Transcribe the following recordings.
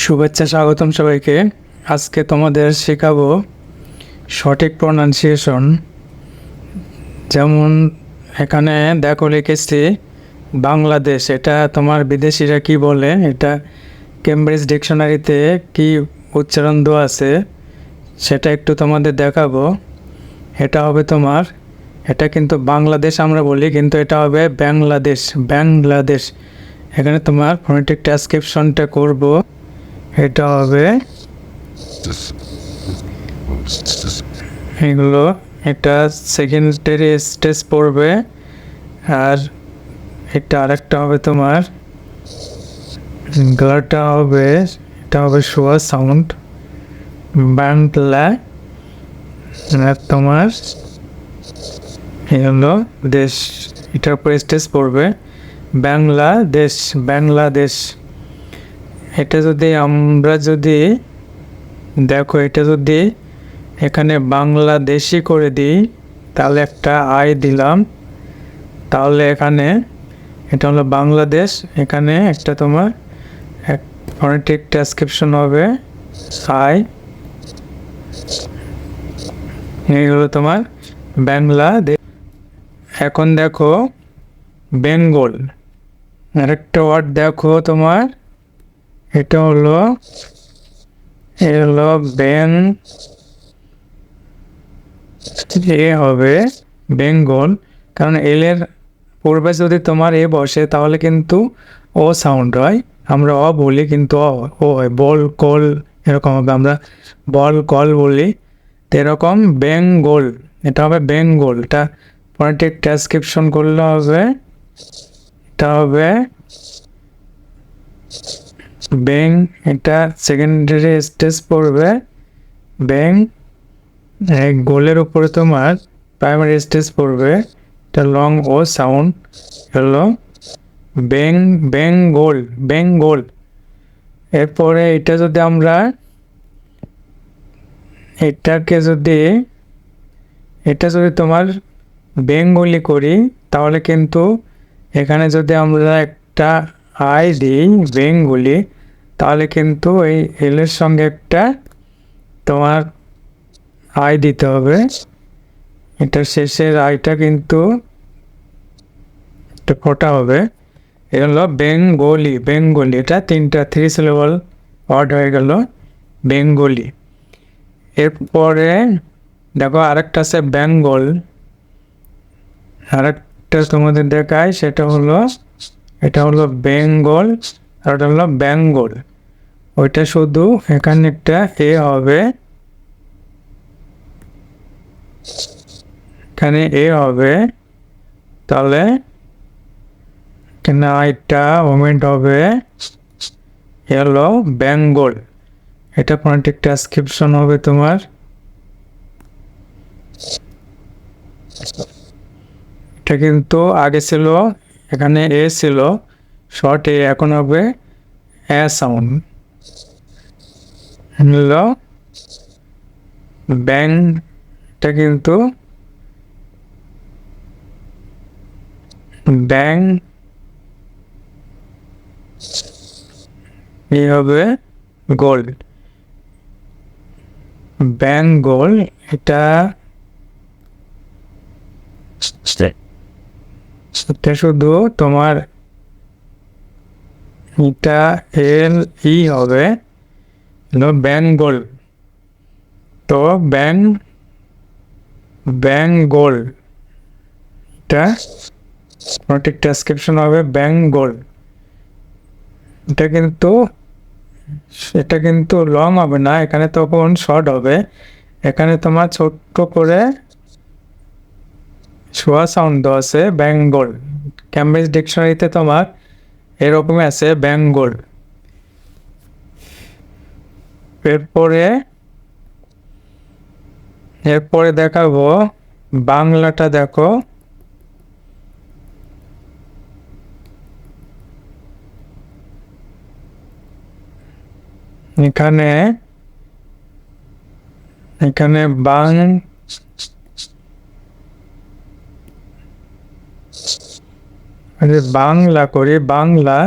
শুভেচ্ছা, স্বাগতম সবাইকে। আজকে তোমাদের শেখাবো সঠিক প্রনাউন্সিয়েশন। যেমন এখানে দেখো লিখেছি বাংলাদেশ, এটা তোমার বিদেশিরা কি বলে, এটা কেমব্রিজ ডিকশনারিতে কি উচ্চারণ দেওয়া আছে সেটা একটু তোমাদের দেখাবো। এটা হবে তোমার, এটা কিন্তু বাংলাদেশ আমরা বলি, কিন্তু এটা হবে বাংলাদেশ। বাংলাদেশ এখানে তোমার ফোনেটিক ট্রান্সক্রিপশনটা করব, এটা হবে এগুলো। এটা সেকেন্ডারি স্টেজ পড়বে, আর এটা আরেকটা হবে তোমার গলাটা হবে, এটা হবে শোয়া সাউন্ড বাংলা। আর তোমার হলো দেশ, এটার উপরে স্টেজ পড়বে বাংলাদেশ। বাংলাদেশ এটা যদি আমরা যদি দেখো, এটা যদি এখানে বাংলাদেশি করে দিই তাহলে একটা আই দিলাম, তাহলে এখানে এটা হলো বাংলাদেশ, এখানে একটা তোমার এক ফনেটিক ট্রান্সক্রিপশন হবে আই, এই হলো তোমার বাংলাদেশ। এখন দেখো বেঙ্গল, আরেকটা ওয়ার্ড দেখো তোমার, এটা হলো বেং, এ হবে বেঙ্গল, কারণ এলের পূর্বে যদি তোমার এ বসে তাহলে কিন্তু ও সাউন্ড হয়, আমরা অ বলি কিন্তু ও হয়, বল কল এরকম হবে, আমরা বল কল বলি, তো এরকম বেঙ্গল, এটা হবে বেঙ্গল। এটা ফনেটিক ট্রান্সক্রিপশন করলে হবে, এটা হবে বেং, এটা সেকেন্ডারি স্টেজ পড়বে বেং, গোলের উপরে তোমার প্রাইমারি স্টেজ পড়বে, এটা লং ও সাউন্ড হলো বেং, বেঙ্গল, বেঙ্গল। এরপরে এটা যদি আমরা এটাকে যদি এটা যদি তোমার বেঙ্গলি করি তাহলে কিন্তু এখানে যদি আমরা একটা আই দিই বেঙ্গলি, তাহলে কিন্তু এই এলের সঙ্গে একটা তোমার আই দিতে হবে, এটার শেষের আইটা কিন্তু একটা ফোঁটা হবে, এ হলো বেঙ্গলি। বেঙ্গলি এটা তিনটা থ্রি সিলেবল ওয়ার্ড হয়ে গেল বেঙ্গলি। এরপরে দেখো আরেকটা আছে বেঙ্গল, আরেকটা তোমাদের দেখায়, সেটা হলো এটা হলো বেঙ্গল, আর ওটা হলো বেঙ্গল। ওইটা শুধু এখানে একটা এ হবে, এখানে এ হবে, তাহলে এখানে আইটা মোমেন্ট হবে, এ হলো বেঙ্গল। এটা ফনেটিক ট্রান্সক্রিপশন হবে তোমার, এটা কিন্তু আগে ছিল এখানে এ ছিল শর্ট এ, এখন হবে এ সাউন্ড, হলো ব্যাং, এটা কিন্তু ব্যাং, এই হবে গোল্ড, বেঙ্গল। এটা এটা শুধু তোমার এটা এল ই হবে, হলো বেঙ্গল। তো বেঙ্গল, এটা ফনেটিক ট্রান্সক্রিপশন হবে বেঙ্গল। এটা কিন্তু লং হবে না, এখানে তখন শর্ট হবে, এখানে তোমার ছোট্ট করে শোয়া সাউন্ড দেওয়া আছে বেঙ্গল। ক্যামব্রিজ ডিকশনারিতে তোমার এরকমই আছে বেঙ্গল। এরপরে এরপরে দেখাবো বাংলাটা, দেখো এখানে এখানে বাংলা করি, বাংলা,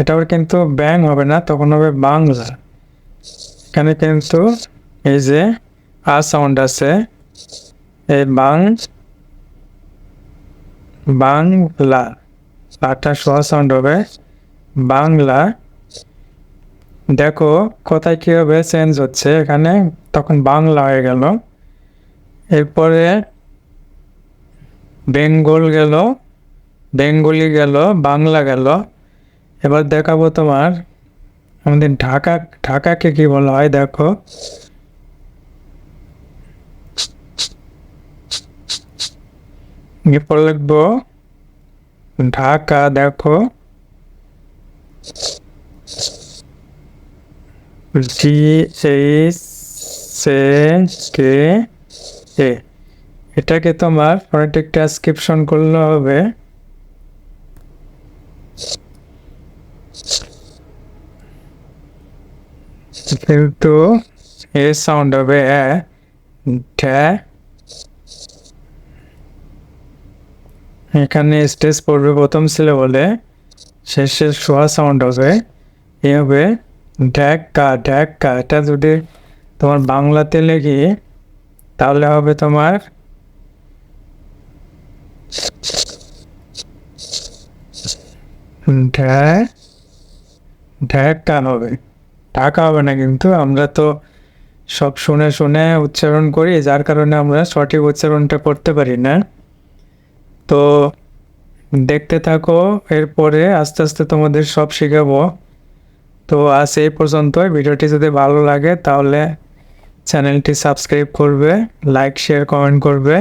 এটাও কিন্তু ব্যাং হবে না, তখন হবে বাংলা। এখানে কিন্তু এই যে আ সাউন্ড আছে, এই বাংলা, লাটা সোয়া সাউন্ড হবে বাংলা। দেখো কোথায় কী হবে চেঞ্জ হচ্ছে, এখানে তখন বাংলা হয়ে গেল। এরপরে বেঙ্গল গেল, বেঙ্গলি গেল, বাংলা গেল। এবার দেখাবো তোমার আমাদের ঢাকাকে কি বলা হয়। দেখো এরপর লিখবো ঢাকা। দেখো DHK, এটাকে তোমার ফনেটিক ট্রান্সক্রিপশন করলে হবে কিন্তু এ সাউন্ড হবে ঢ্যা। এখানে স্টেজ পড়বে প্রথম সিলেবলে, শেষে সোয়া সাউন্ড হবে, এ হবে ঢ্যাকা ঢ্যাকা। এটা যদি তোমার বাংলাতে লেখি তাহলে হবে তোমার ঢাকা হবে, ঢাকা হবে না। কিন্তু আমরা তো সব শুনে শুনে উচ্চারণ করি, যার কারণে আমরা সঠিক উচ্চারণটা করতে পারি না। তো দেখতে থাকো, এরপরে আস্তে আস্তে তোমাদের সব শেখাবো। তো আজ এই পর্যন্তই। ভিডিওটি যদি ভালো লাগে তাহলে চ্যানেলটি সাবস্ক্রাইব করবে, লাইক শেয়ার কমেন্ট করবে।